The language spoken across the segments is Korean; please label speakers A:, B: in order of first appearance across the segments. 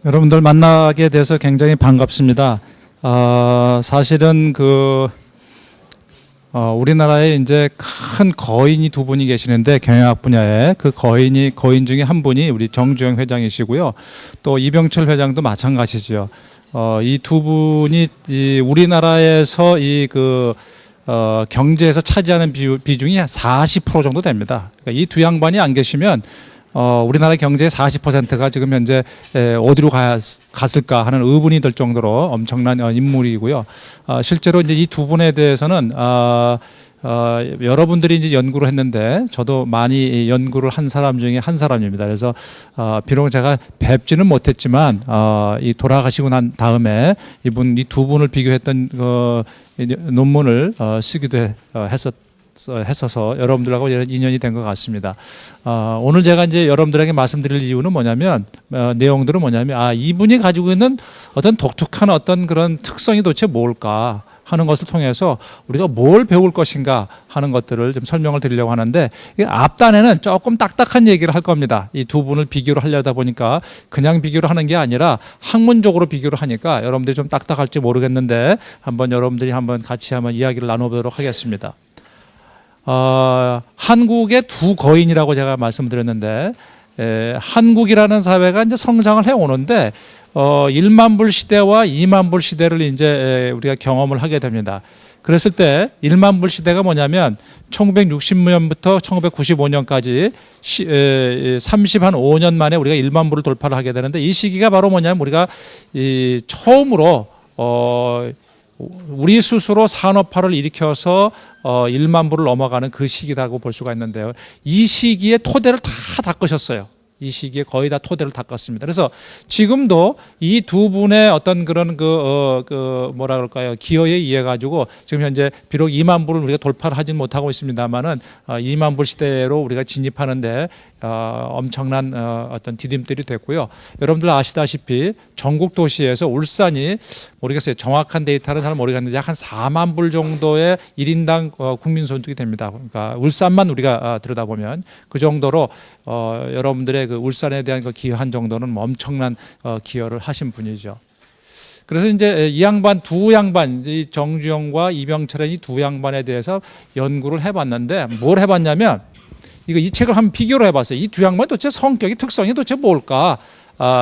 A: 여러분들 만나게 돼서 굉장히 반갑습니다. 사실은 우리나라에 이제 큰 거인이 두 분이 계시는데 경영학 분야에 그 거인 중에 한 분이 우리 정주영 회장이시고요. 또 이병철 회장도 마찬가지죠. 이 두 분이 우리나라에서 경제에서 차지하는 비중이 40% 정도 됩니다. 그러니까 이 두 양반이 안 계시면 우리나라 경제의 40%가 지금 현재 어디로 갔을까 하는 의문이 들 정도로 엄청난 인물이고요. 실제로 이제 이 두 분에 대해서는 여러분들이 이제 연구를 했는데 저도 많이 연구를 한 사람 중에 한 사람입니다. 그래서 비록 제가 뵙지는 못했지만 이 돌아가시고 난 다음에 이 두 분을 비교했던 논문을 쓰기도 했어서 여러분들하고 인연이 된 것 같습니다. 오늘 제가 이제 여러분들에게 말씀드릴 이유는 뭐냐면 내용들은 뭐냐면 이분이 가지고 있는 어떤 독특한 어떤 그런 특성이 도대체 뭘까 하는 것을 통해서 우리가 뭘 배울 것인가 하는 것들을 좀 설명을 드리려고 하는데 앞단에는 조금 딱딱한 얘기를 할 겁니다. 이 두 분을 비교를 하려다 보니까 그냥 비교를 하는 게 아니라 학문적으로 비교를 하니까 여러분들이 좀 딱딱할지 모르겠는데 여러분들이 같이 이야기를 나눠보도록 하겠습니다. 한국의 두 거인이라고 제가 말씀드렸는데 한국이라는 사회가 이제 성장을 해 오는데 1만 불 시대와 2만 불 시대를 이제 우리가 경험을 하게 됩니다. 그랬을 때 1만 불 시대가 뭐냐면 1960년부터 1995년까지 35년 만에 우리가 1만 불을 돌파를 하게 되는데 이 시기가 바로 뭐냐면 우리가 처음으로 우리 스스로 산업화를 일으켜서 1만 불을 넘어가는 그 시기라고 볼 수가 있는데요. 이 시기에 토대를 다 닦으셨어요. 이 시기에 거의 다 토대를 닦았습니다. 그래서 지금도 이 두 분의 어떤 그런 뭐라 그럴까요? 기여에 의해 가지고 지금 현재 비록 2만 불을 우리가 돌파를 하진 못하고 있습니다만은 2만 불 시대로 우리가 진입하는데 엄청난 어떤 디딤돌이 됐고요. 여러분들 아시다시피 전국 도시에서 울산이 모르겠어요. 정확한 데이터는 잘 모르겠는데 약 한 4만 불 정도의 1인당 국민 소득이 됩니다. 그러니까 울산만 우리가 들여다보면 그 정도로 여러분들의 그 울산에 대한 그 기여한 정도는 뭐 엄청난 기여를 하신 분이죠. 그래서 이제 이 두 양반, 이 정주영과 이병철의 이 두 양반에 대해서 연구를 해봤는데 뭘 해봤냐면 이 책을 한번 비교를 해봤어요. 이 두 양반의 도대체 성격이 특성이 도대체 뭘까?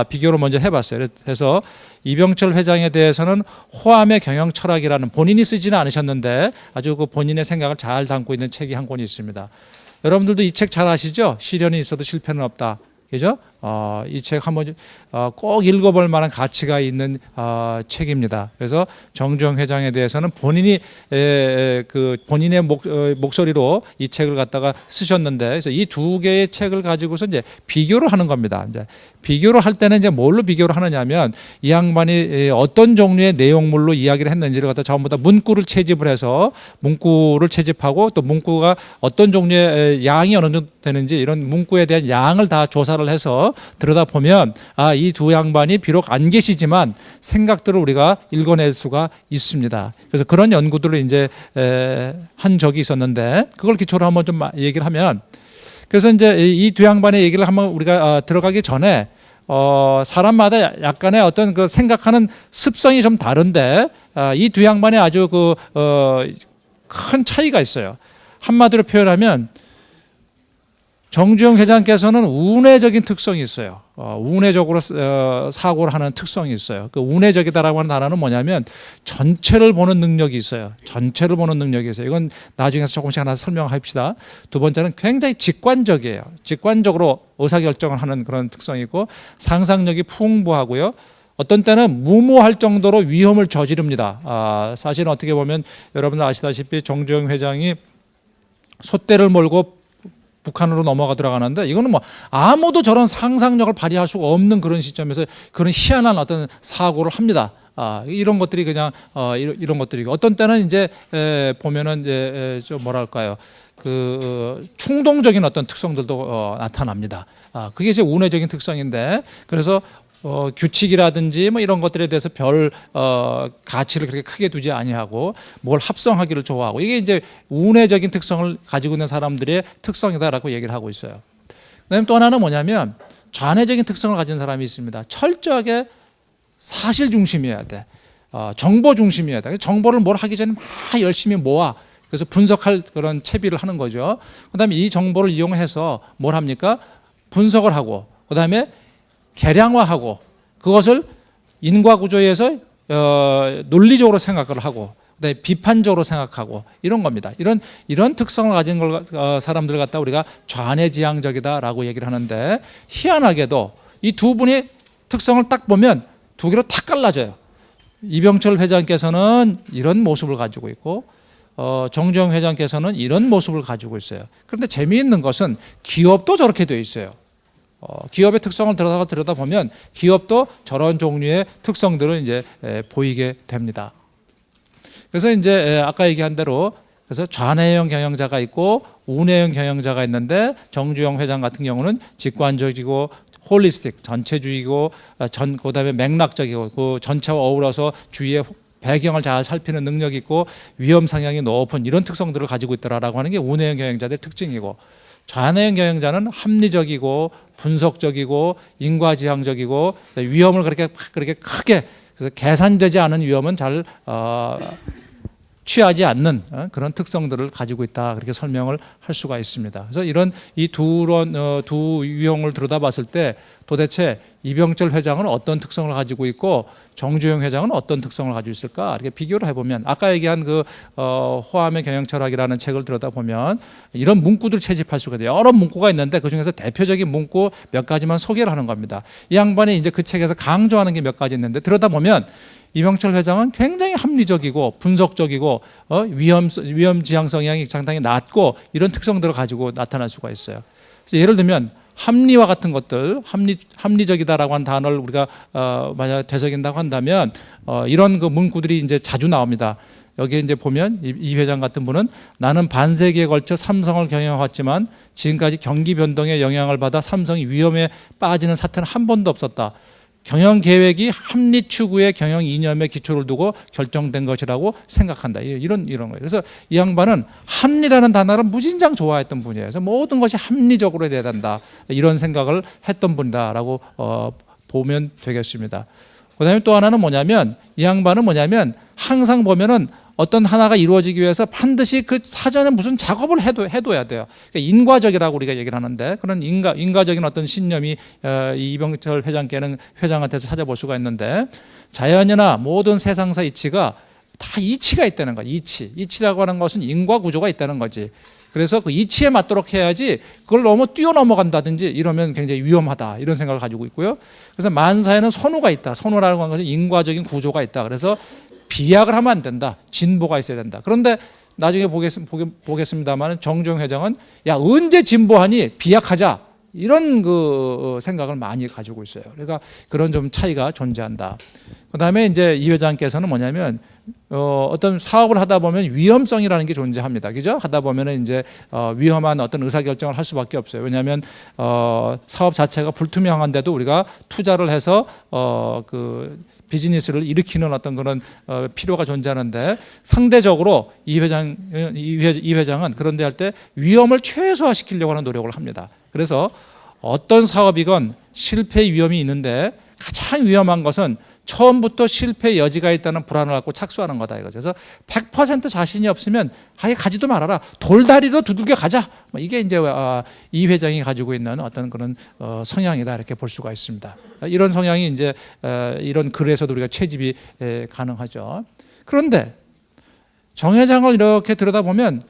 A: 비교를 먼저 해봤어요. 그래서 이병철 회장에 대해서는 호암의 경영 철학이라는 본인이 쓰지는 않으셨는데 아주 그 본인의 생각을 잘 담고 있는 책이 한 권이 있습니다. 여러분들도 이 책 잘 아시죠? 시련이 있어도 실패는 없다. 그죠? 이 책 한번 꼭 읽어볼 만한 가치가 있는 책입니다. 그래서 정주영 회장에 대해서는 본인이 본인의 목소리로 이 책을 갖다가 쓰셨는데, 그래서 이 두 개의 책을 가지고서 이제 비교를 하는 겁니다. 이제 비교를 할 때는 이제 뭘로 비교를 하느냐면 이 양반이 어떤 종류의 내용물로 이야기를 했는지를 갖다 전부 다 문구를 채집을 해서 문구를 채집하고 또 문구가 어떤 종류의 양이 어느 정도 되는지 이런 문구에 대한 양을 다 조사를 해서 들여다보면 이 두 양반이 비록 안 계시지만 생각들을 우리가 읽어낼 수가 있습니다. 그래서 그런 연구들을 이제 한 적이 있었는데 그걸 기초로 한번 좀 얘기를 하면, 그래서 이제 이 두 양반의 얘기를 한번 우리가 들어가기 전에 사람마다 약간의 어떤 그 생각하는 습성이 좀 다른데 이 두 양반이 아주 큰 차이가 있어요. 한마디로 표현하면 정주영 회장께서는 운회적인 특성이 있어요. 운회적으로 사고를 하는 특성이 있어요. 그 운회적이다라고 하는 단어는 뭐냐면 전체를 보는 능력이 있어요. 전체를 보는 능력이 있어요. 이건 나중에 조금씩 하나 설명합시다. 두 번째는 굉장히 직관적이에요. 직관적으로 의사결정을 하는 그런 특성이 있고 상상력이 풍부하고요. 어떤 때는 무모할 정도로 위험을 저지릅니다. 사실은 어떻게 보면 여러분들 아시다시피 정주영 회장이 솥대를 몰고 북한으로 넘어가 들어가는데 이거는 뭐 아무도 저런 상상력을 발휘할 수가 없는 그런 시점에서 그런 희한한 어떤 사고를 합니다. 이런 것들이 그냥 이런 것들이고 어떤 때는 이제 보면은 이제 좀 뭐랄까요, 충동적인 어떤 특성들도 나타납니다. 그게 이제 운회적인 특성인데, 그래서 규칙이라든지 뭐 이런 것들에 대해서 별 가치를 그렇게 크게 두지 아니하고 뭘 합성하기를 좋아하고, 이게 이제 운회적인 특성을 가지고 있는 사람들의 특성이다라고 얘기를 하고 있어요. 그다음에 또 하나는 뭐냐면 좌뇌적인 특성을 가진 사람이 있습니다. 철저하게 사실 중심이어야 돼. 정보 중심이어야 돼. 정보를 뭘 하기 전에 막 열심히 모아. 그래서 분석할 그런 채비를 하는 거죠. 그다음에 이 정보를 이용해서 뭘 합니까? 분석을 하고, 그다음에 계량화하고, 그것을 인과구조에서 논리적으로 생각을 하고, 그다음에 비판적으로 생각하고, 이런 겁니다. 이런 특성을 가진 사람들 갖다 우리가 좌뇌지향적이다라고 얘기를 하는데, 희한하게도 이 두 분의 특성을 딱 보면 두 개로 딱 갈라져요. 이병철 회장께서는 이런 모습을 가지고 있고, 정주영 회장께서는 이런 모습을 가지고 있어요. 그런데 재미있는 것은 기업도 저렇게 되어 있어요. 기업의 특성을 들여다보면 기업도 저런 종류의 특성들을 이제 보이게 됩니다. 그래서 이제 아까 얘기한 대로 그래서 좌뇌형 경영자가 있고 우뇌형 경영자가 있는데, 정주영 회장 같은 경우는 직관적이고 홀리스틱, 전체주의고, 그다음에 맥락적이고, 그 전체와 어우러서 주위의 배경을 잘 살피는 능력이 있고 위험 성향이 높은 이런 특성들을 가지고 있더라라고 하는 게 우뇌형 경영자들의 특징이고, 좌뇌형 경영자는 합리적이고 분석적이고 인과지향적이고 위험을 그렇게 크게, 그래서 계산되지 않은 위험은 잘 취하지 않는 그런 특성들을 가지고 있다, 그렇게 설명을 할 수가 있습니다. 그래서 이런 이 두 유형을 들여다봤을 때 도대체 이병철 회장은 어떤 특성을 가지고 있고 정주영 회장은 어떤 특성을 가지고 있을까, 이렇게 비교를 해보면 아까 얘기한 그 호암의 경영철학이라는 책을 들여다보면 이런 문구들 채집할 수가 있어요. 여러 문구가 있는데 그중에서 대표적인 문구 몇 가지만 소개를 하는 겁니다. 이 양반이 이제 그 책에서 강조하는 게 몇 가지 있는데, 들여다보면 이병철 회장은 굉장히 합리적이고 분석적이고 위험 지향 성향이 상당히 낮고 이런 특성들을 가지고 나타날 수가 있어요. 그래서 예를 들면 합리화 같은 것들, 합리적이다라고 하는 단어를 우리가 만약 되새긴다고 한다면 이런 그 문구들이 이제 자주 나옵니다. 여기에 이제 보면 이 회장 같은 분은 나는 반세기에 걸쳐 삼성을 경영해왔지만 지금까지 경기 변동에 영향을 받아 삼성이 위험에 빠지는 사태는 한 번도 없었다. 경영 계획이 합리 추구의 경영 이념에 기초를 두고 결정된 것이라고 생각한다. 이런 거예요. 그래서 이 양반은 합리라는 단어를 무진장 좋아했던 분이에요. 그래서 모든 것이 합리적으로 돼야 된다, 이런 생각을 했던 분이다라고 보면 되겠습니다. 그다음에 또 하나는 뭐냐면, 이 양반은 뭐냐면 항상 보면은 어떤 하나가 이루어지기 위해서 반드시 그 사전에 무슨 작업을 해둬야 돼요. 그러니까 인과적이라고 우리가 얘기를 하는데, 그런 인과적인 어떤 신념이 이병철 회장한테서 찾아볼 수가 있는데, 자연이나 모든 세상사 이치가 다 이치가 있다는 거예요. 이치라고 하는 것은 인과 구조가 있다는 거지. 그래서 그 이치에 맞도록 해야지 그걸 너무 뛰어넘어간다든지 이러면 굉장히 위험하다, 이런 생각을 가지고 있고요. 그래서 만사에는 선우가 있다. 선우라고 하는 것은 인과적인 구조가 있다. 그래서 비약을 하면 안 된다. 진보가 있어야 된다. 그런데 나중에 보겠습니다만 정주영 회장은 야, 언제 진보하니, 비약하자, 이런 그 생각을 많이 가지고 있어요. 그러니까 그런 좀 차이가 존재한다. 그다음에 이제 이 회장께서는 뭐냐면 어떤 사업을 하다 보면 위험성이라는 게 존재합니다. 그죠? 하다 보면은 이제 위험한 어떤 의사결정을 할 수밖에 없어요. 왜냐하면 사업 자체가 불투명한데도 우리가 투자를 해서 그 비즈니스를 일으키는 어떤 그런 필요가 존재하는데, 상대적으로 이 회장은 그런 데 할 때 위험을 최소화시키려고 하는 노력을 합니다. 그래서 어떤 사업이건 실패 위험이 있는데 가장 위험한 것은 처음부터 실패 여지가 있다는 불안을 갖고 착수하는 거다 이거죠. 그래서 100% 자신이 없으면 아예 가지도 말아라. 돌다리도 두들겨 가자. 이게 이제 이 회장이 가지고 있는 어떤 그런 성향이다, 이렇게 볼 수가 있습니다. 이런 성향이 이제 이런 글에서도 우리가 채집이 가능하죠. 그런데 정 회장을 이렇게 들여다보면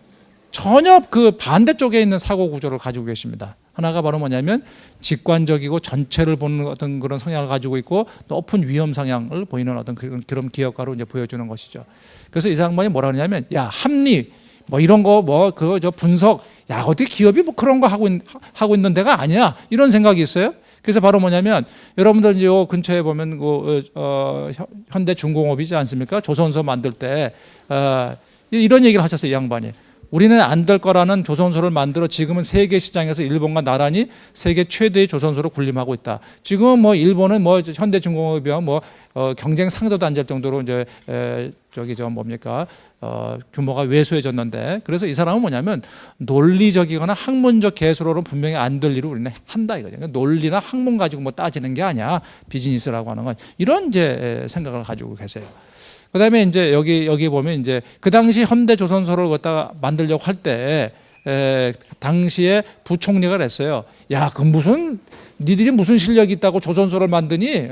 A: 전혀 그 반대쪽에 있는 사고 구조를 가지고 계십니다. 하나가 바로 뭐냐면 직관적이고 전체를 보는 어떤 그런 성향을 가지고 있고 높은 위험 성향을 보이는 어떤 그런 기업가로 이제 보여주는 것이죠. 그래서 이 양반이 뭐라 그러냐면, 야, 합리 뭐 이런 거 저 분석, 야, 어디 기업이 뭐 그런 거 하고 있는 데가 아니야, 이런 생각이 있어요. 그래서 바로 뭐냐면, 여러분들 이제 요 근처에 보면 현대중공업이지 않습니까? 조선소 만들 때 이런 얘기를 하셨어요, 이 양반이. 우리는 안 될 거라는 조선소를 만들어 지금은 세계 시장에서 일본과 나란히 세계 최대의 조선소로 군림하고 있다. 지금은 뭐 일본은 뭐 현대중공업이야 뭐 경쟁 상도도 안 될 정도로 이제 규모가 왜소해졌는데, 그래서 이 사람은 뭐냐면 논리적이거나 학문적 개수로는 분명히 안 될 일을 우리는 한다 이거죠. 그러니까 논리나 학문 가지고 뭐 따지는 게 아니야. 비즈니스라고 하는 건 이런 이제 생각을 가지고 계세요. 그다음에 이제 여기 보면 이제 그 당시 현대 조선소를 갖다가 만들려고 할 때 당시에 부총리가 그랬어요. 야, 그 무슨 니들이 무슨 실력이 있다고 조선소를 만드니?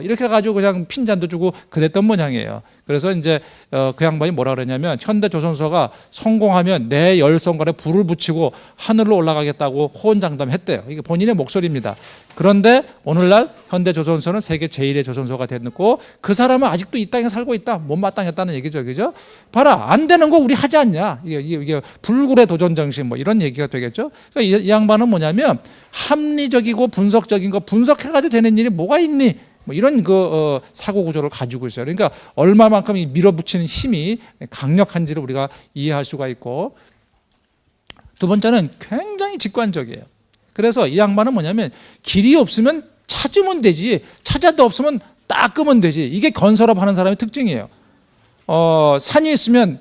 A: 이렇게 가지고 그냥 핀잔도 주고 그랬던 모양이에요. 그래서 이제 그 양반이 뭐라 그러냐면 현대 조선소가 성공하면 내 열성관에 불을 붙이고 하늘로 올라가겠다고 호언장담했대요. 이게 본인의 목소리입니다. 그런데 오늘날 현대 조선소는 세계 제1의 조선소가 됐고 그 사람은 아직도 이 땅에 살고 있다. 못마땅했다는 얘기죠, 그죠? 봐라, 안 되는 거 우리 하지 않냐? 이게 불굴의 도전 정신 뭐 이런 얘기가 되겠죠. 그러니까 이 양반은 뭐냐면 합리적이고 분석적인 거 분석해가지고 되는 일이 뭐가 있니? 뭐 이런 사고 구조를 가지고 있어요. 그러니까 얼마만큼 이 밀어붙이는 힘이 강력한지를 우리가 이해할 수가 있고, 두 번째는 굉장히 직관적이에요. 그래서 이 양반은 뭐냐면 길이 없으면 찾으면 되지, 찾아도 없으면 닦으면 되지. 이게 건설업 하는 사람의 특징이에요. 산이 있으면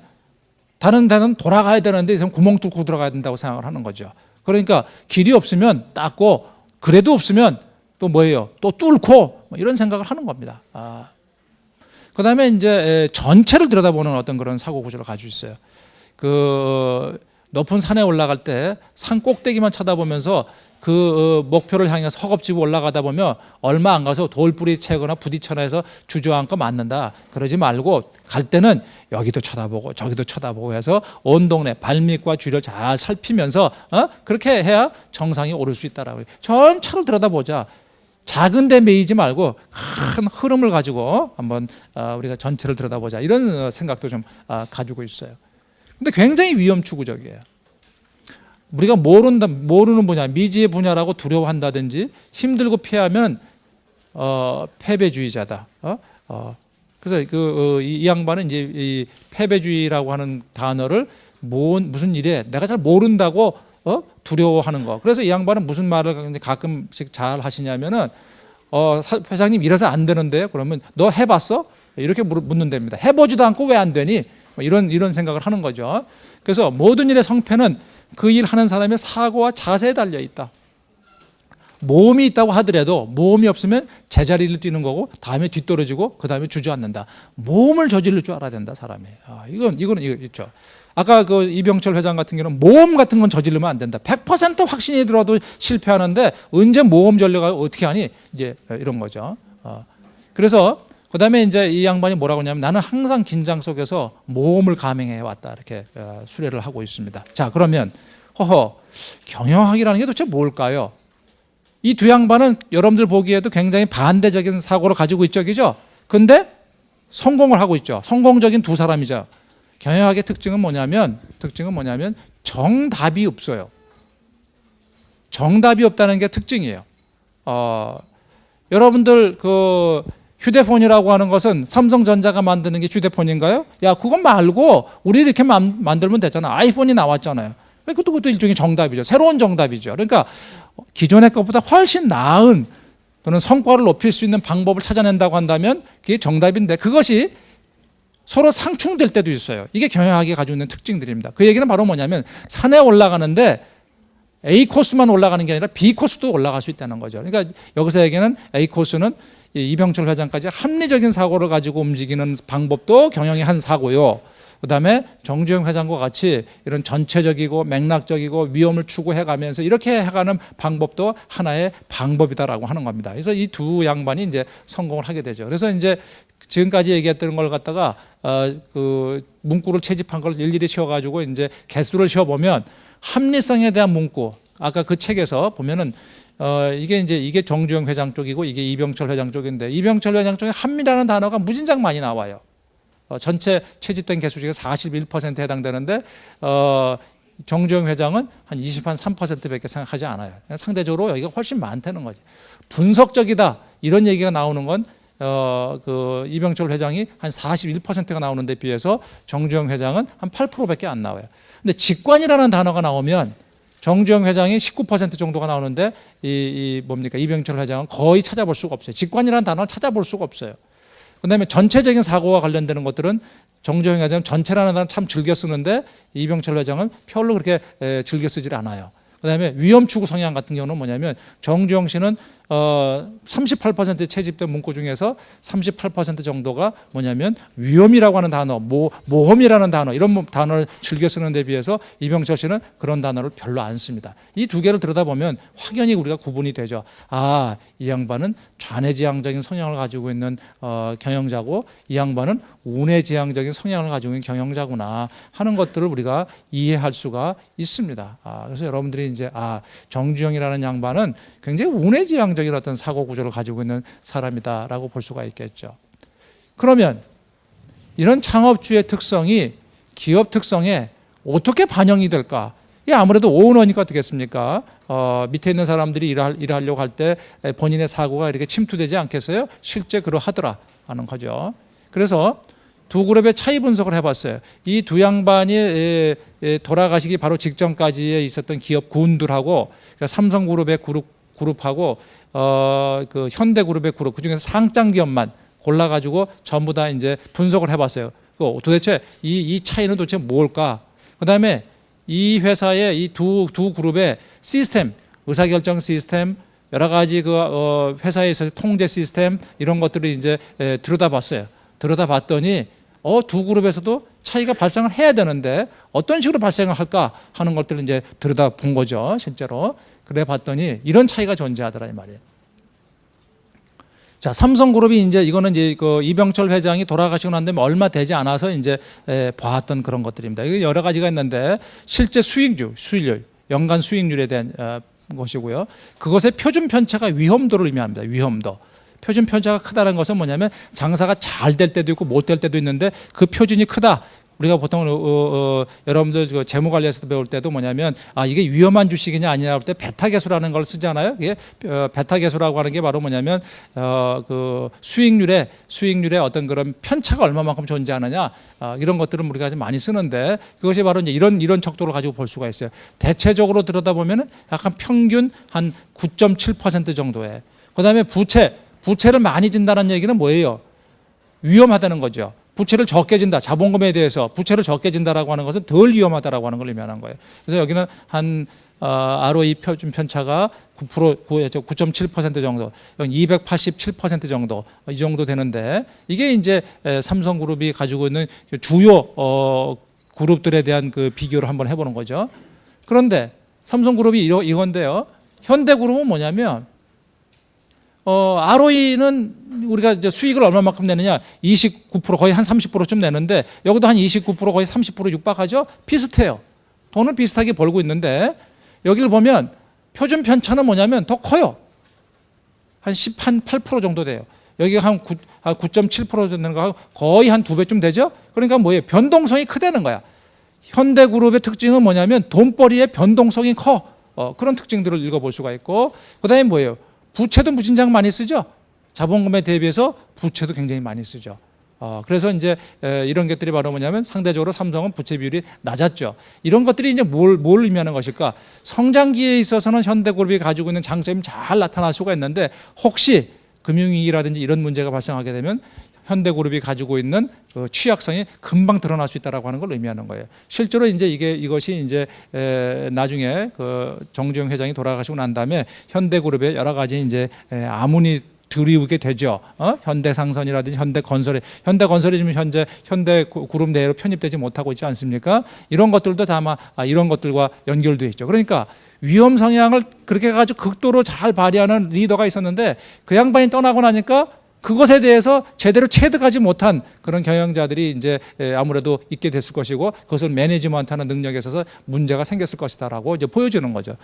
A: 다른 데는 돌아가야 되는데 이선 구멍 뚫고 들어가야 된다고 생각을 하는 거죠. 그러니까 길이 없으면 닦고, 그래도 없으면 또 뭐예요? 또 뚫고, 뭐 이런 생각을 하는 겁니다. 그 다음에 이제 전체를 들여다보는 어떤 그런 사고 구조를 가지고 있어요. 그 높은 산에 올라갈 때 산 꼭대기만 쳐다보면서 그 목표를 향해서 허겁지겁 올라가다 보면 얼마 안 가서 돌뿌리 채거나 부딪혀나 해서 주저앉고 맞는다. 그러지 말고 갈 때는 여기도 쳐다보고 저기도 쳐다보고 해서 온 동네 발밑과 주위를 잘 살피면서 그렇게 해야 정상에 오를 수 있다라고. 전체를 들여다보자. 작은 데 매이지 말고 큰 흐름을 가지고 한번 우리가 전체를 들여다보자. 이런 생각도 좀 가지고 있어요. 근데 굉장히 위험추구적이에요. 우리가 모르는 분야, 미지의 분야라고 두려워한다든지 힘들고 피하면 패배주의자다. 그래서 이 양반은 이제 이 패배주의라고 하는 단어를 무슨 일에 내가 잘 모른다고 두려워하는 거. 그래서 이 양반은 무슨 말을 가끔씩 잘 하시냐면은 회장님 이래서 안 되는데요. 그러면 너 해봤어? 이렇게 묻는답니다. 해보지도 않고 왜 안 되니? 이런 생각을 하는 거죠. 그래서 모든 일의 성패는 그 일 하는 사람의 사고와 자세에 달려 있다. 모험이 있다고 하더라도 모험이 없으면 제자리를 뛰는 거고 다음에 뒤떨어지고 그 다음에 주저앉는다. 모험을 저지를 줄 알아야 된다, 사람이. 이거는 있죠. 아까 그 이병철 회장 같은 경우는 모험 같은 건 저지르면 안 된다. 100% 확신이 들어도 실패하는데 언제 모험 전략을 어떻게 하니? 이제 이런 거죠. 그래서 그 다음에 이제 이 양반이 뭐라고 하냐면 나는 항상 긴장 속에서 모험을 감행해 왔다. 이렇게 수레를 하고 있습니다. 자, 그러면 경영학이라는 게 도대체 뭘까요? 이 두 양반은 여러분들 보기에도 굉장히 반대적인 사고를 가지고 있죠, 그죠? 근데 성공을 하고 있죠. 성공적인 두 사람이죠. 경영학의 특징은 뭐냐면 정답이 없어요. 정답이 없다는 게 특징이에요. 여러분들 그 휴대폰이라고 하는 것은 삼성전자가 만드는 게 휴대폰인가요? 야, 그건 말고 우리 이렇게 만들면 되잖아. 아이폰이 나왔잖아요. 그것도 일종의 정답이죠. 새로운 정답이죠. 그러니까 기존의 것보다 훨씬 나은 또는 성과를 높일 수 있는 방법을 찾아낸다고 한다면 그게 정답인데 그것이 서로 상충될 때도 있어요. 이게 경영학이 가지고 있는 특징들입니다. 그 얘기는 바로 뭐냐면 산에 올라가는데 A 코스만 올라가는 게 아니라 B 코스도 올라갈 수 있다는 거죠. 그러니까 여기서 얘기는 A 코스는 이병철 회장까지 합리적인 사고를 가지고 움직이는 방법도 경영의 한 사고요. 그다음에 정주영 회장과 같이 이런 전체적이고 맥락적이고 위험을 추구해가면서 이렇게 해가는 방법도 하나의 방법이다라고 하는 겁니다. 그래서 이 두 양반이 이제 성공을 하게 되죠. 그래서 이제 지금까지 얘기했던 걸 갖다가 그 문구를 채집한 걸 일일이 쉬어가지고 이제 개수를 쉬어보면 합리성에 대한 문구, 아까 그 책에서 보면은 이게 정주영 회장 쪽이고 이게 이병철 회장 쪽인데 이병철 회장 쪽에 합리라는 단어가 무진장 많이 나와요. 전체 채집된 개수 중에 41%에 해당되는데 정주영 회장은 한 23%밖에 생각하지 않아요. 상대적으로 여기가 훨씬 많다는 거지. 분석적이다 이런 얘기가 나오는 건 그 이병철 회장이 한 41%가 나오는 데 비해서 정주영 회장은 한 8%밖에 안 나와요. 근데 직관이라는 단어가 나오면 정주영 회장이 19% 정도가 나오는데 뭡니까? 이병철 회장은 거의 찾아볼 수가 없어요. 직관이라는 단어를 찾아볼 수가 없어요. 그다음에 전체적인 사고와 관련되는 것들은 정주영 회장은 전체라는 단어 참 즐겨 쓰는데 이병철 회장은 별로 그렇게 즐겨 쓰질 않아요. 그다음에 위험 추구 성향 같은 경우는 뭐냐면 정주영 씨는 38% 채집된 문구 중에서 38% 정도가 뭐냐면 위험이라고 하는 단어, 모험이라는 단어 이런 단어를 즐겨 쓰는 데 비해서 이병철 씨는 그런 단어를 별로 안 씁니다. 이 두 개를 들여다보면 확연히 우리가 구분이 되죠. 아, 이 양반은 좌뇌지향적인 성향을 가지고 있는 경영자고 이 양반은 우뇌지향적인 성향을 가지고 있는 경영자구나 하는 것들을 우리가 이해할 수가 있습니다. 그래서 여러분들이 이제 정주영이라는 양반은 굉장히 우뇌지향적인 어떤 사고 구조를 가지고 있는 사람이다라고 볼 수가 있겠죠. 그러면 이런 창업주의 특성이 기업 특성에 어떻게 반영이 될까? 이게 아무래도 오너니까 어떻겠습니까? 밑에 있는 사람들이 일하려고 할 때 본인의 사고가 이렇게 침투되지 않겠어요? 실제 그러하더라 하는 거죠. 그래서 두 그룹의 차이 분석을 해봤어요. 이 두 양반이 돌아가시기 바로 직전까지에 있었던 기업 군들하고 그러니까 삼성그룹의 그룹하고 그 현대그룹의 그룹 그중에서 상장 기업만 골라가지고 전부 다 이제 분석을 해봤어요. 도대체 이 차이는 도대체 뭘까? 그다음에 이 회사의 이 두 그룹의 시스템, 의사결정 시스템, 여러 가지 그 회사에 있어서 통제 시스템 이런 것들을 이제 들여다봤어요. 들여다봤더니 두 그룹에서도 차이가 발생을 해야 되는데 어떤 식으로 발생을 할까 하는 것들을 이제 들여다본 거죠, 실제로. 그래 봤더니 이런 차이가 존재하더라 이 말이에요. 자, 삼성그룹이 이거는 그 이병철 회장이 돌아가시고 난 다음에 얼마 되지 않아서 이제 봐왔던 그런 것들입니다. 이게 여러 가지가 있는데 실제 수익률, 연간 수익률에 대한 것이고요. 그것의 표준 편차가 위험도를 의미합니다. 위험도. 표준 편차가 크다는 것은 뭐냐면 장사가 잘 될 때도 있고 못 될 때도 있는데 그 표준이 크다. 우리가 보통 여러분들 그 재무관리에서 배울 때도 뭐냐면 이게 위험한 주식이냐 아니냐 할 때 베타계수라는 걸 쓰잖아요. 이게 베타계수라고 하는 게 바로 뭐냐면 그 수익률에 어떤 그런 편차가 얼마만큼 존재하느냐 이런 것들은 우리가 좀 많이 쓰는데 그것이 바로 이제 이런 척도를 가지고 볼 수가 있어요. 대체적으로 들여다보면 약간 평균 한 9.7% 정도에 그다음에 부채를 많이 진다는 얘기는 뭐예요? 위험하다는 거죠. 부채를 적게 진다. 자본금에 대해서 부채를 적게 진다라고 하는 것은 덜 위험하다라고 하는 걸 의미하는 거예요. 그래서 여기는 한 ROE 표준 편차가 9.7% 정도, 287% 정도 이 정도 되는데 이게 이제 삼성그룹이 가지고 있는 주요 그룹들에 대한 그 비교를 한번 해보는 거죠. 그런데 삼성그룹이 이건데요. 현대그룹은 뭐냐면 ROE는 우리가 이제 수익을 얼마만큼 내느냐 29% 거의 한 30%쯤 내는데 여기도 한 29% 거의 30% 육박하죠. 비슷해요. 돈을 비슷하게 벌고 있는데 여기를 보면 표준 편차는 뭐냐면 더 커요. 한 8% 정도 돼요. 여기가 한 9.7% 되는 거 거의 한 2배쯤 되죠. 그러니까 뭐예요? 변동성이 크다는 거야. 현대그룹의 특징은 뭐냐면 돈벌이의 변동성이 커. 그런 특징들을 읽어볼 수가 있고 그다음에 뭐예요? 부채도 무진장 많이 쓰죠. 자본금에 대비해서 부채도 굉장히 많이 쓰죠. 그래서 이제 이런 것들이 바로 뭐냐면 상대적으로 삼성은 부채 비율이 낮았죠. 이런 것들이 이제 뭘 의미하는 것일까? 성장기에 있어서는 현대그룹이 가지고 있는 장점이 잘 나타날 수가 있는데 혹시 금융위기라든지 이런 문제가 발생하게 되면 현대그룹이 가지고 있는 그 취약성이 금방 드러날 수 있다라고 하는 걸 의미하는 거예요. 실제로 이제 이것이 이제 나중에 그 정주영 회장이 돌아가시고 난 다음에 현대그룹의 여러 가지 이제 아문이 들이우게 되죠. 현대상선이라든지 현대건설이 지금 현재 현대그룹 내로 편입되지 못하고 있지 않습니까? 이런 것들도 다만 이런 것들과 연결되어 있죠. 그러니까 위험 성향을 그렇게 가지고 극도로 잘 발휘하는 리더가 있었는데 그 양반이 떠나고 나니까 그것에 대해서 제대로 체득하지 못한 그런 경영자들이 이제 아무래도 있게 됐을 것이고 그것을 매니지먼트하는 능력에 있어서 문제가 생겼을 것이다라고 이제 보여주는 거죠.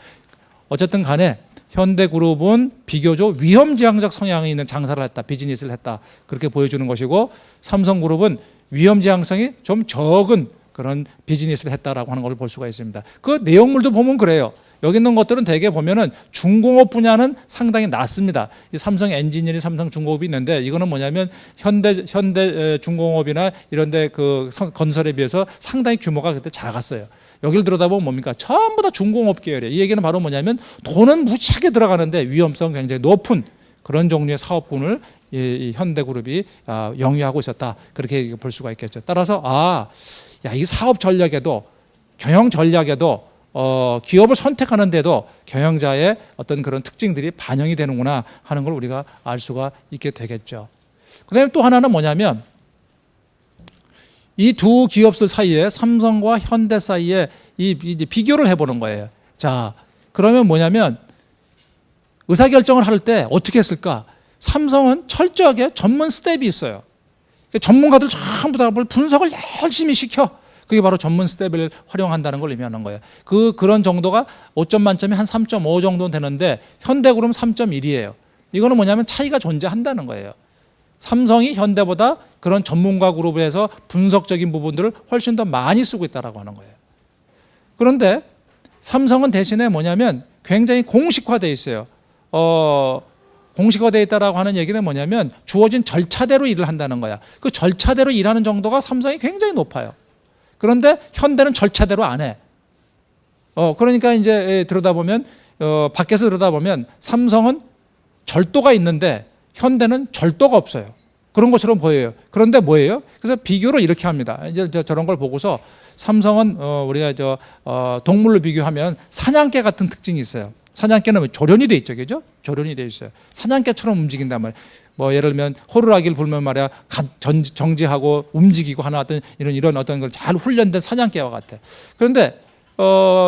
A: 어쨌든 간에 현대그룹은 비교적 위험지향적 성향이 있는 장사를 했다, 비즈니스를 했다 그렇게 보여주는 것이고 삼성그룹은 위험지향성이 좀 적은 그런 비즈니스를 했다라고 하는 걸 볼 수가 있습니다. 그 내용물도 보면 그래요. 여기 있는 것들은 대개 보면은 중공업 분야는 상당히 낮습니다. 이 삼성 엔지니어링, 삼성 중공업이 있는데 이거는 뭐냐면 현대 중공업이나 이런데 그 건설에 비해서 상당히 규모가 그때 작았어요. 여기를 들여다보면 뭡니까? 전부 다 중공업 계열이에요. 이 얘기는 바로 뭐냐면 돈은 무지하게 들어가는데 위험성 굉장히 높은 그런 종류의 사업군을 이 현대그룹이 영위하고 있었다. 그렇게 볼 수가 있겠죠. 따라서 이 사업 전략에도 경영 전략에도 기업을 선택하는데도 경영자의 어떤 그런 특징들이 반영이 되는구나 하는 걸 우리가 알 수가 있게 되겠죠. 그다음에 또 하나는 뭐냐면 이 두 기업들 사이에 삼성과 현대 사이에 이 비교를 해보는 거예요. 자, 그러면 뭐냐면 의사결정을 할 때 어떻게 했을까? 삼성은 철저하게 전문 스텝이 있어요. 전문가들 전부 다 분석을 열심히 시켜. 그게 바로 전문 스텝을 활용한다는 걸 의미하는 거예요. 그런 정도가 5점 만점에 한 3.5 정도 되는데 현대그룹은 3.1이에요. 이거는 뭐냐면 차이가 존재한다는 거예요. 삼성이 현대보다 그런 전문가 그룹에서 분석적인 부분들을 훨씬 더 많이 쓰고 있다고 하는 거예요. 그런데 삼성은 대신에 뭐냐면 굉장히 공식화되어 있어요. 공식화되어 있다고 하는 얘기는 뭐냐면 주어진 절차대로 일을 한다는 거야. 그 절차대로 일하는 정도가 삼성이 굉장히 높아요. 그런데 현대는 절차대로 안 해. 그러니까 이제 들여다보면 밖에서 들여다보면 삼성은 절도가 있는데 현대는 절도가 없어요. 그런 것처럼 보여요. 그런데 뭐예요? 그래서 비교를 이렇게 합니다. 이제 저런 걸 보고서 삼성은 우리가 동물로 비교하면 사냥개 같은 특징이 있어요. 사냥개는 조련이 돼 있죠, 그죠? 조련이 돼 있어요. 사냥개처럼 움직인단 말이에요. 뭐 예를 들면 호루라기를 불면 말이야 정지하고 움직이고 하는 이런 어떤 걸 잘 훈련된 사냥개와 같아. 그런데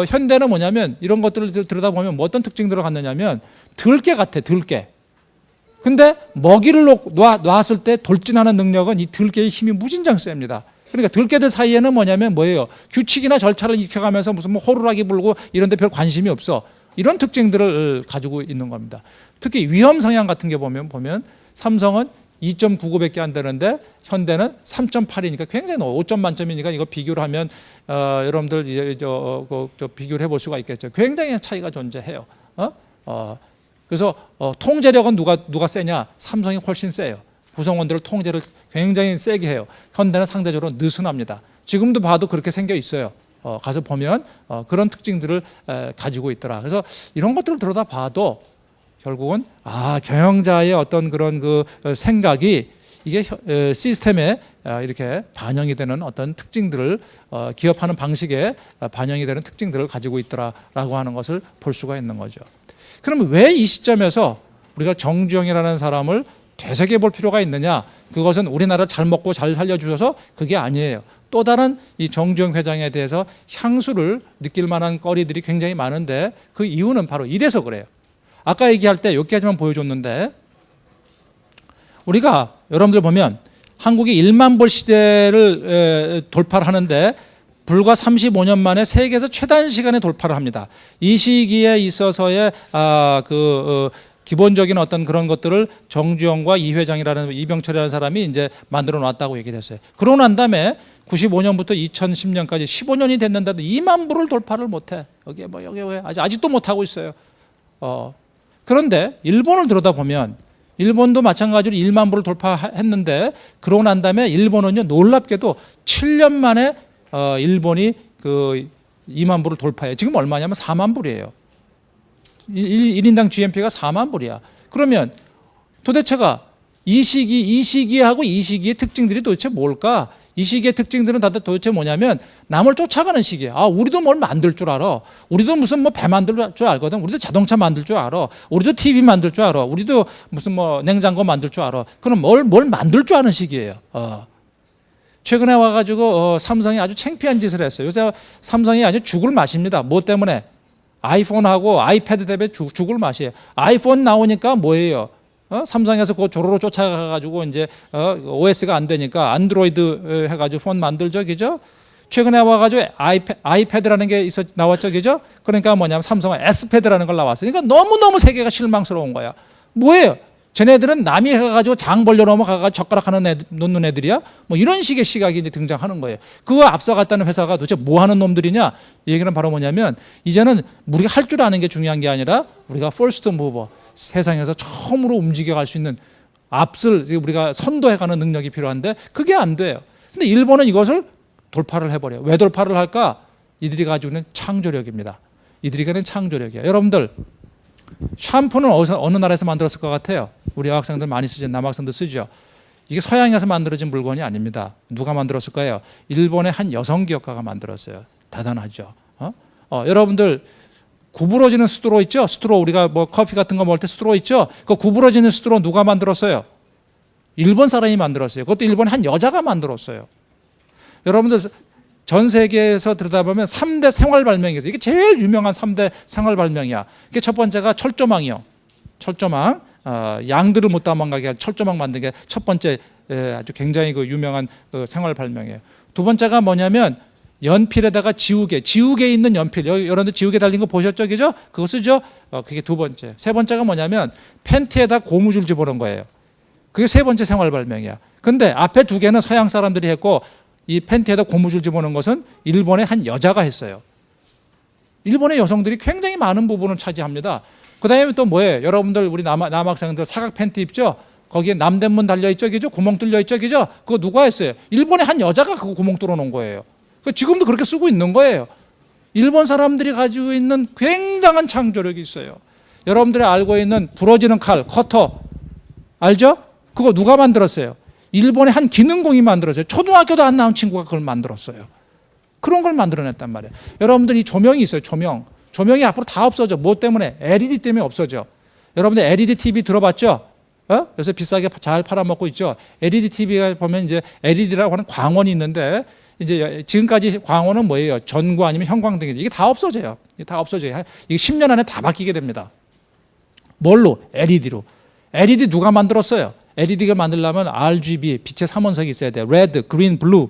A: 현대는 뭐냐면 이런 것들을 들여다보면 뭐 어떤 특징들을 갖느냐면 들개 같아, 들개. 근데 먹이를 놨을 때 돌진하는 능력은 이 들개의 힘이 무진장 셉니다. 그러니까 들개들 사이에는 뭐예요? 규칙이나 절차를 익혀가면서 무슨 뭐 호루라기 불고 이런 데 별 관심이 없어. 이런 특징들을 가지고 있는 겁니다. 특히 위험 성향 같은 게 보면 삼성은 2.99밖에 안 되는데 현대는 3.8이니까 굉장히 높아. 5점 만점이니까 이거 비교를 하면 여러분들 비교를 해볼 수가 있겠죠. 굉장히 차이가 존재해요. 그래서 통제력은 누가 세냐? 삼성이 훨씬 세요. 구성원들을 통제를 굉장히 세게 해요. 현대는 상대적으로 느슨합니다. 지금도 봐도 그렇게 생겨 있어요. 가서 보면 그런 특징들을 가지고 있더라. 그래서 이런 것들을 들여다봐도 결국은 경영자의 어떤 그런 그 생각이 이게 시스템에 이렇게 반영이 되는 어떤 특징들을 기업하는 방식에 반영이 되는 특징들을 가지고 있더라라고 하는 것을 볼 수가 있는 거죠. 그러면 왜 이 시점에서 우리가 정주영이라는 사람을 되새겨 볼 필요가 있느냐? 그것은 우리나라를 잘 먹고 잘 살려주셔서 그게 아니에요. 또 다른 이 정주영 회장에 대해서 향수를 느낄 만한 거리들이 굉장히 많은데 그 이유는 바로 이래서 그래요. 아까 얘기할 때 여기까지만 보여줬는데 우리가 여러분들 보면 한국이 1만 불 시대를 돌파를 하는데 불과 35년 만에 세계에서 최단 시간에 돌파를 합니다. 이 시기에 있어서의 기본적인 어떤 그런 것들을 정주영과 이 회장이라는 이병철이라는 사람이 이제 만들어 놨다고 얘기를 했어요. 그러고 난 다음에 95년부터 2010년까지 15년이 됐는데도 2만 불을 돌파를 못해. 여기 왜 아직도 못하고 있어요. 그런데 일본을 들여다보면 일본도 마찬가지로 1만 불을 돌파했는데 그러고 난 다음에 일본은요 놀랍게도 7년 만에 일본이 그 2만 불을 돌파해요. 지금 얼마냐면 4만 불이에요. 1인당 GNP가 4만 불이야. 그러면 도대체가 이 시기하고 이 시기의 특징들이 도대체 뭘까? 이 시기의 특징들은 다들 도대체 뭐냐면 남을 쫓아가는 시기야. 우리도 뭘 만들 줄 알아. 우리도 무슨 뭐 배 만들 줄 알거든. 우리도 자동차 만들 줄 알아. 우리도 TV 만들 줄 알아. 우리도 무슨 뭐 냉장고 만들 줄 알아. 그럼 뭘 만들 줄 아는 시기예요. 최근에 와가지고 삼성이 아주 창피한 짓을 했어요. 요새 삼성이 아주 죽을 맛입니다. 뭐 때문에? 아이폰하고 아이패드 때문에 죽을 맛이에요. 아이폰 나오니까 뭐예요? 삼성에서 그거 조로로 쫓아가가지고 이제 OS가 안 되니까 안드로이드 해가지고 폰 만들죠, 그죠? 최근에 와가지고 아이패드라는 게 나왔죠, 그죠? 그러니까 뭐냐면 삼성은 S패드라는 걸 나왔어요. 그러니까 너무너무 세계가 실망스러운 거야. 뭐예요? 쟤네들은 남이 해가지고 장 벌려 넘어가가 젓가락 하나 놓는 애들이야? 뭐 이런 식의 시각이 이제 등장하는 거예요. 그거 앞서갔다는 회사가 도대체 뭐 하는 놈들이냐? 이 얘기는 바로 뭐냐면 이제는 우리가 할 줄 아는 게 중요한 게 아니라 우리가 first mover, 세상에서 처음으로 움직여갈 수 있는 앞을 우리가 선도해가는 능력이 필요한데 그게 안 돼요. 근데 일본은 이것을 돌파를 해버려요. 왜 돌파를 할까? 이들이 가지고 있는 창조력입니다. 이들이 가는 창조력이에요. 여러분들 샴푸는 어느 나라에서 만들었을 것 같아요? 우리 여학생들 많이 쓰죠. 남학생도 쓰죠. 이게 서양에서 만들어진 물건이 아닙니다. 누가 만들었을 거예요? 일본의 한 여성 기업가가 만들었어요. 대단하죠. 여러분들 구부러지는 스트로 있죠? 스트로 우리가 뭐 커피 같은 거 먹을 때 스트로 있죠? 그 구부러지는 스트로 누가 만들었어요? 일본 사람이 만들었어요. 그것도 일본의 한 여자가 만들었어요. 여러분들 전 세계에서 들여다보면 3대 생활 발명이 있어요. 이게 제일 유명한 3대 생활 발명이야. 이게 첫 번째가 철조망이요. 철조망. 양들을 못 도망가게 한 철조망 만든 게 첫 번째 아주 굉장히 그 유명한 생활 발명이에요. 두 번째가 뭐냐면 연필에다가 지우개 있는 연필. 여러분들 지우개 달린 거 보셨죠? 그죠? 그거 쓰죠? 그게 두 번째. 세 번째가 뭐냐면 팬티에다 고무줄 집어넣은 거예요. 그게 세 번째 생활 발명이야. 근데 앞에 두 개는 서양 사람들이 했고 이 팬티에다 고무줄 집어넣은 것은 일본의 한 여자가 했어요. 일본의 여성들이 굉장히 많은 부분을 차지합니다. 그 다음에 또 뭐예요? 여러분들 우리 남학생들 사각 팬티 입죠? 거기에 남대문 달려있죠? 그죠? 구멍 뚫려있죠? 그죠? 그거 누가 했어요? 일본의 한 여자가 그거 구멍 뚫어놓은 거예요. 지금도 그렇게 쓰고 있는 거예요. 일본 사람들이 가지고 있는 굉장한 창조력이 있어요. 여러분들이 알고 있는 부러지는 칼, 커터 알죠? 그거 누가 만들었어요? 일본의 한 기능공이 만들었어요. 초등학교도 안 나온 친구가 그걸 만들었어요. 그런 걸 만들어냈단 말이에요. 여러분들 이 조명이 있어요. 조명이 앞으로 다 없어져. 뭐 때문에? LED 때문에 없어져. 여러분들 LED TV 들어봤죠? 요새 비싸게 잘 팔아먹고 있죠. LED TV가 보면 이제 LED라고 하는 광원이 있는데 이제 지금까지 광원은 뭐예요? 전구 아니면 형광등이죠. 이게 다 없어져요. 이게 다 없어져요. 이게 10년 안에 다 바뀌게 됩니다. 뭘로? LED로. LED 누가 만들었어요? LED가 만들려면 RGB, 빛의 삼원석이 있어야 돼요. 레드, 그린, 블루.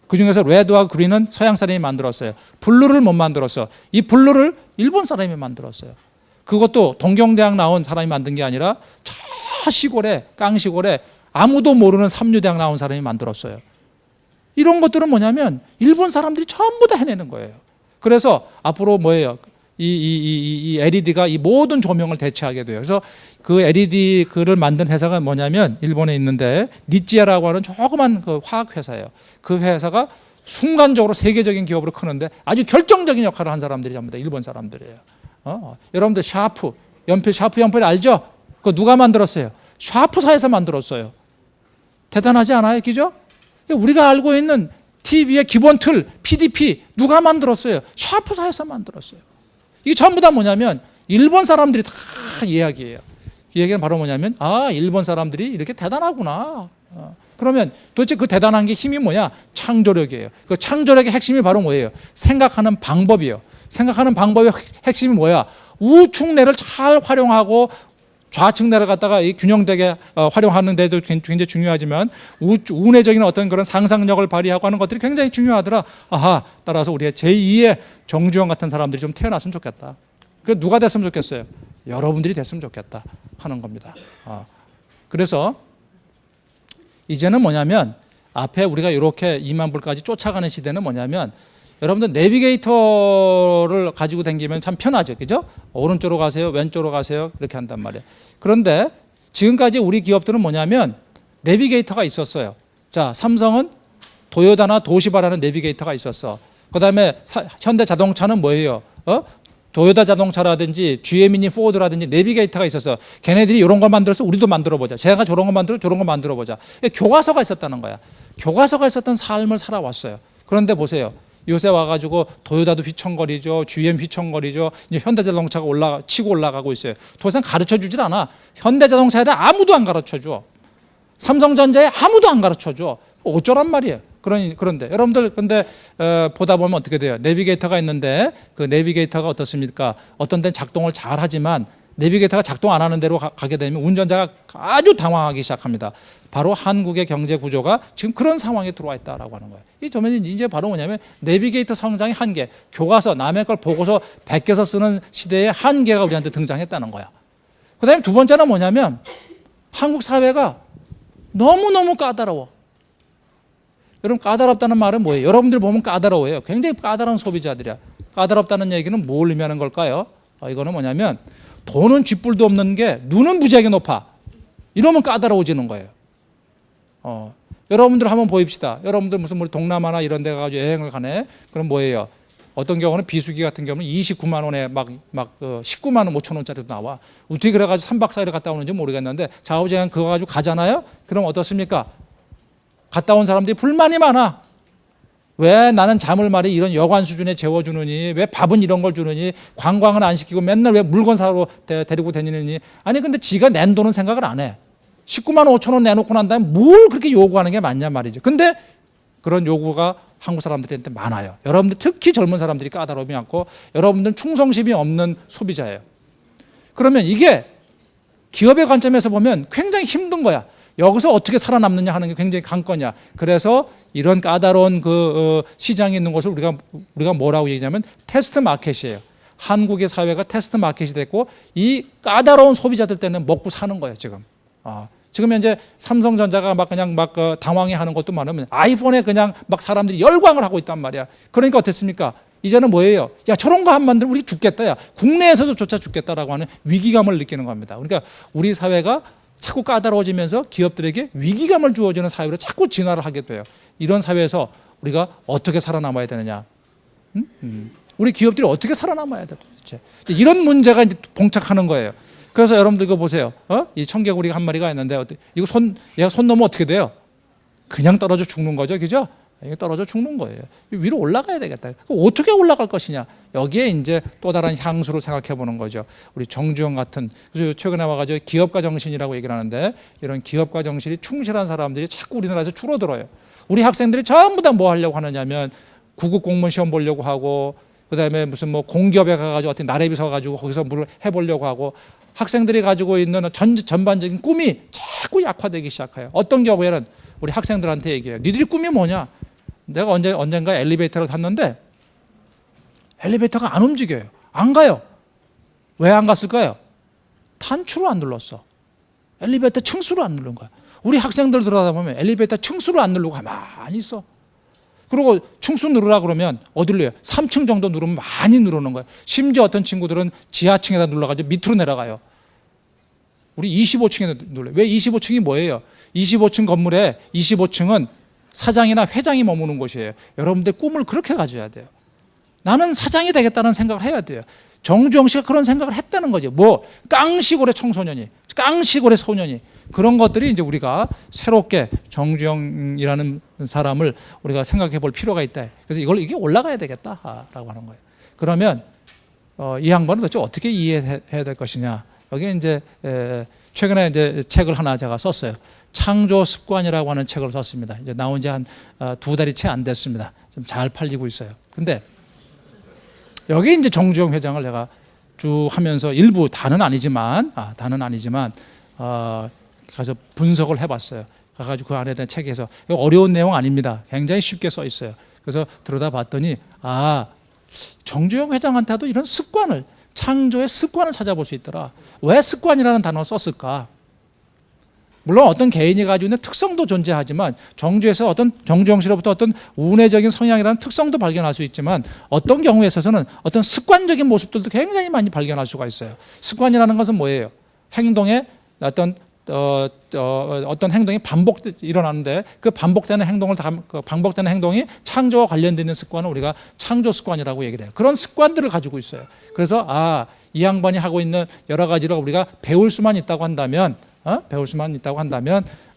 A: 그중에서 레드와 그린은 서양 사람이 만들었어요. 블루를 못 만들었어. 이 블루를 일본 사람이 만들었어요. 그것도 동경대학 나온 사람이 만든 게 아니라 저 시골에, 깡시골에 아무도 모르는 삼류대학 나온 사람이 만들었어요. 이런 것들은 뭐냐면 일본 사람들이 전부 다 해내는 거예요. 그래서 앞으로 뭐예요? 이 LED가 이 모든 조명을 대체하게 돼요. 그래서 그 LED 그를 만든 회사가 뭐냐면 일본에 있는데 니찌야라고 하는 조그만 그 화학 회사예요. 그 회사가 순간적으로 세계적인 기업으로 크는데 아주 결정적인 역할을 한 사람들이 전부 다 일본 사람들이에요. 여러분들 샤프 연필 알죠? 그거 누가 만들었어요? 샤프사에서 만들었어요. 대단하지 않아요? 그죠? 우리가 알고 있는 TV의 기본 틀, PDP 누가 만들었어요? 샤프사에서 만들었어요. 이게 전부 다 뭐냐면 일본 사람들이 다 이야기예요. 이 얘기는 바로 뭐냐면 일본 사람들이 이렇게 대단하구나. 그러면 도대체 그 대단한 게 힘이 뭐냐? 창조력이에요. 그 창조력의 핵심이 바로 뭐예요? 생각하는 방법이에요. 생각하는 방법의 핵심이 뭐야? 우측내를 잘 활용하고 좌측내를 갖다가 이 균형되게 활용하는 데도 굉장히 중요하지만 우뇌적인 어떤 그런 상상력을 발휘하고 하는 것들이 굉장히 중요하더라. 따라서 우리의 제2의 정주영 같은 사람들이 좀 태어났으면 좋겠다. 그 누가 됐으면 좋겠어요? 여러분들이 됐으면 좋겠다 하는 겁니다. 그래서 이제는 뭐냐면 앞에 우리가 이렇게 2만 불까지 쫓아가는 시대는 뭐냐면 여러분들 내비게이터를 가지고 다니면 참 편하죠. 그죠? 오른쪽으로 가세요. 왼쪽으로 가세요. 이렇게 한단 말이에요. 그런데 지금까지 우리 기업들은 뭐냐면 내비게이터가 있었어요. 자, 삼성은 도요타나 도시바라는 내비게이터가 있었어. 그 다음에 현대자동차는 뭐예요? 도요타 자동차라든지 GM이니 포드라든지 내비게이터가 있어서 걔네들이 이런 걸 만들어서 우리도 만들어보자. 제가 저런 거 만들어 저런 거 만들어보자. 교과서가 있었다는 거야. 교과서가 있었던 삶을 살아왔어요. 그런데 보세요. 요새 와가지고 도요타도 휘청거리죠. GM 휘청거리죠. 이제 현대자동차가 치고 올라가고 있어요. 더 이상 가르쳐 주질 않아. 현대자동차에 대해 아무도 안 가르쳐 줘. 삼성전자에 아무도 안 가르쳐 줘. 어쩌란 말이에요. 그런데 여러분들 근데 보다 보면 어떻게 돼요? 내비게이터가 있는데 그 내비게이터가 어떻습니까? 어떤 데는 작동을 잘 하지만 내비게이터가 작동 안 하는 대로 가게 되면 운전자가 아주 당황하기 시작합니다. 바로 한국의 경제 구조가 지금 그런 상황에 들어와 있다라고 하는 거예요. 이 점은 이제 바로 뭐냐면 내비게이터 성장의 한계, 교과서 남의 걸 보고서 베껴서 쓰는 시대의 한계가 우리한테 등장했다는 거야. 그다음에 두 번째는 뭐냐면 한국 사회가 너무너무 까다로워. 여러분, 까다롭다는 말은 뭐예요? 여러분들 보면 까다로워요. 굉장히 까다로운 소비자들이야. 까다롭다는 얘기는 뭘 의미하는 걸까요? 이거는 뭐냐면 돈은 쥐뿔도 없는 게 눈은 무지하게 높아. 이러면 까다로워지는 거예요. 여러분들 한번 보입시다. 여러분들 무슨 우리 동남아나 이런 데 가가지고 여행을 가네. 그럼 뭐예요? 어떤 경우는 비수기 같은 경우는 29만 원에 막 19만 원 5천 원짜리도 나와. 어떻게 그래가지고 3박 4일 갔다 오는지 모르겠는데 좌우지간 그거 가지고 가잖아요? 그럼 어떻습니까? 갔다 온 사람들이 불만이 많아. 왜 나는 잠을 말이 이런 여관 수준에 재워주느니, 왜 밥은 이런 걸 주느니, 관광은 안 시키고 맨날 왜 물건 사러 데리고 다니느니. 아니 근데 지가 낸 돈은 생각을 안 해. 19만 5천 원 내놓고 난 다음에 뭘 그렇게 요구하는 게 맞냐 말이죠. 근데 그런 요구가 한국 사람들한테 많아요. 여러분들 특히 젊은 사람들이 까다로움이 많고 여러분들은 충성심이 없는 소비자예요. 그러면 이게 기업의 관점에서 보면 굉장히 힘든 거야. 여기서 어떻게 살아남느냐 하는 게 굉장히 관건이야. 그래서 이런 까다로운 시장이 있는 것을 우리가 뭐라고 얘기하냐면 테스트 마켓이에요. 한국의 사회가 테스트 마켓이 됐고 이 까다로운 소비자들 때문에 먹고 사는 거예요, 지금. 지금 현재 삼성전자가 그냥 당황해 하는 것도 많으면 아이폰에 그냥 사람들이 열광을 하고 있단 말이야. 그러니까 어땠습니까? 이제는 뭐예요? 야, 저런 거 한 만들면 우리 죽겠다. 야, 국내에서조차 죽겠다라고 하는 위기감을 느끼는 겁니다. 그러니까 우리 사회가 자꾸 까다로워지면서 기업들에게 위기감을 주어지는 사회로 자꾸 진화를 하게 돼요. 이런 사회에서 우리가 어떻게 살아남아야 되느냐? 우리 기업들이 어떻게 살아남아야 돼 도대체? 이런 문제가 이제 봉착하는 거예요. 그래서 여러분들 이거 보세요. 이 청개구리가 한 마리가 있는데 이거 얘가 손 넘으면 어떻게 돼요? 그냥 떨어져 죽는 거죠, 그죠? 이게 떨어져 죽는 거예요. 위로 올라가야 되겠다. 어떻게 올라갈 것이냐? 여기에 이제 또 다른 향수를 생각해 보는 거죠. 우리 정주영 같은, 그래서 최근에 와가지고 기업가 정신이라고 얘기를 하는데 이런 기업가 정신이 충실한 사람들이 자꾸 우리나라에서 줄어들어요. 우리 학생들이 전부 다 뭐 하려고 하느냐면 구급 공무원 시험 보려고 하고, 그다음에 무슨 공기업에 가가지고 어떤 나래비 서가지고 거기서 물을 해보려고 하고, 학생들이 가지고 있는 전반적인 꿈이 자꾸 약화되기 시작해요. 어떤 경우에는 우리 학생들한테 얘기해요. 니들이 꿈이 뭐냐? 내가 언젠가 엘리베이터를 탔는데 엘리베이터가 안 움직여요. 안 가요. 왜 안 갔을까요? 단추를 안 눌렀어. 엘리베이터 층수를 안 누른 거야. 우리 학생들 들어가다 보면 엘리베이터 층수를 안 누르고 가만히 있어. 그리고 층수 누르라 그러면 어디로 해요? 3층 정도 누르면 많이 누르는 거예요. 심지어 어떤 친구들은 지하층에다 눌러가지고 밑으로 내려가요. 우리 25층에다 눌러요. 왜 25층이 뭐예요? 25층 건물에 25층은 사장이나 회장이 머무는 곳이에요. 여러분들 꿈을 그렇게 가져야 돼요. 나는 사장이 되겠다는 생각을 해야 돼요. 정주영 씨가 그런 생각을 했다는 거죠. 깡시골의 청소년이, 깡시골의 소년이. 그런 것들이 이제 우리가 새롭게 정주영이라는 사람을 우리가 생각해 볼 필요가 있다. 그래서 이게 올라가야 되겠다라고 하는 거예요. 그러면 이 양반은 도대체 어떻게 이해해야 될 것이냐. 여기 이제 최근에 이제 책을 하나 제가 썼어요. 창조 습관이라고 하는 책을 썼습니다. 이제 나온 지 한 2달이 채 안 됐습니다. 좀 잘 팔리고 있어요. 근데 여기 이제 정주영 회장을 내가 쭉 하면서 일부 다는 아니지만 가서 분석을 해봤어요. 가가지고 그 안에 대한 책에서 어려운 내용 아닙니다. 굉장히 쉽게 써 있어요. 그래서 들여다봤더니 정주영 회장한테도 이런 습관을, 창조의 습관을 찾아볼 수 있더라. 왜 습관이라는 단어를 썼을까? 물론 어떤 개인이 가지고 있는 특성도 존재하지만 정주에서 정주영 씨로부터 어떤 운해적인 성향이라는 특성도 발견할 수 있지만 어떤 경우에 있어서는 어떤 습관적인 모습들도 굉장히 많이 발견할 수가 있어요. 습관이라는 것은 뭐예요? 행동에 어떤 행동이 일어나는데 그 반복되는 행동이 창조와 관련되어 있는 습관을 우리가 창조 습관이라고 얘기를 해요. 그런 습관들을 가지고 있어요. 그래서 이 양반이 하고 있는 여러 가지를 우리가 배울 수만 있다고 한다면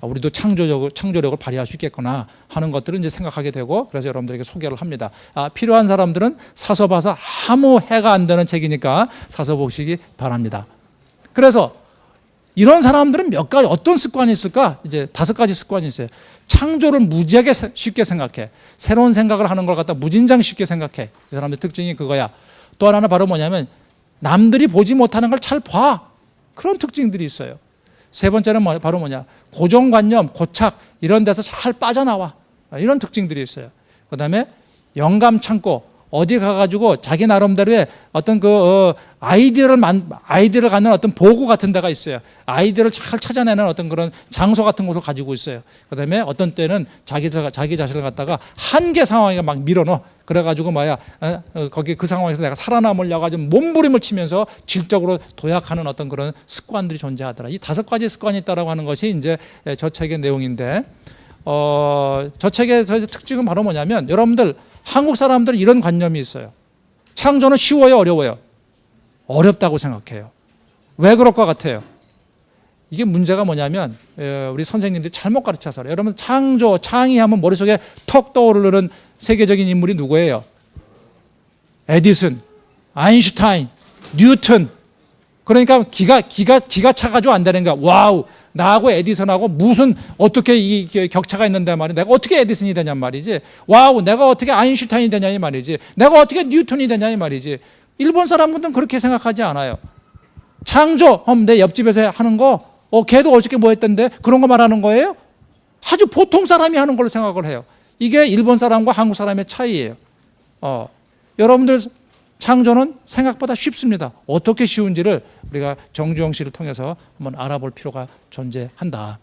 A: 우리도 창조력을 발휘할 수 있겠구나 하는 것들을 이제 생각하게 되고, 그래서 여러분들에게 소개를 합니다. 필요한 사람들은 사서 봐서 아무 해가 안 되는 책이니까 사서 보시기 바랍니다. 그래서 이런 사람들은 몇 가지 어떤 습관이 있을까? 이제 5가지 습관이 있어요. 창조를 무지하게 쉽게 생각해. 새로운 생각을 하는 걸 갖다 무진장 쉽게 생각해. 이 사람들 특징이 그거야. 또 하나는 바로 뭐냐면 남들이 보지 못하는 걸 잘 봐. 그런 특징들이 있어요. 세 번째는 바로 뭐냐? 고정관념, 고착 이런 데서 잘 빠져나와. 이런 특징들이 있어요. 그 다음에 영감 창고, 어디 가가지고 자기 나름대로의 어떤 아이디어를 갖는 어떤 보고 같은 데가 있어요. 아이디어를 잘 찾아내는 어떤 그런 장소 같은 곳을 가지고 있어요. 그다음에 어떤 때는 자기 자신을 갖다가 한계 상황에 막 밀어넣어. 그래가지고 거기 그 상황에서 내가 살아남으려고 아주 몸부림을 치면서 질적으로 도약하는 어떤 그런 습관들이 존재하더라. 이 5가지 습관이 있다라고 하는 것이 이제 저 책의 내용인데, 저 책의 특징은 바로 뭐냐면, 여러분들 한국 사람들은 이런 관념이 있어요. 창조는 쉬워요, 어려워요? 어렵다고 생각해요. 왜 그럴 것 같아요? 이게 문제가 뭐냐면, 우리 선생님들이 잘못 가르쳐서 여러분 창조, 창의하면 머릿속에 턱 떠오르는 세계적인 인물이 누구예요? 에디슨, 아인슈타인, 뉴턴. 그러니까 기가 차가지고 안 되는 거야. 와우, 나하고 에디슨하고 무슨 어떻게 이 격차가 있는데 말이야. 내가 어떻게 에디슨이 되냔 말이지. 와우, 내가 어떻게 아인슈타인이 되냐 이 말이지. 내가 어떻게 뉴턴이 되냐 이 말이지. 일본 사람들은 그렇게 생각하지 않아요. 창조하면 내 옆집에서 하는 거, 걔도 어저께 뭐 했던데 그런 거 말하는 거예요? 아주 보통 사람이 하는 걸로 생각을 해요. 이게 일본 사람과 한국 사람의 차이예요. 여러분들 창조는 생각보다 쉽습니다. 어떻게 쉬운지를 우리가 정주영 씨를 통해서 한번 알아볼 필요가 존재한다.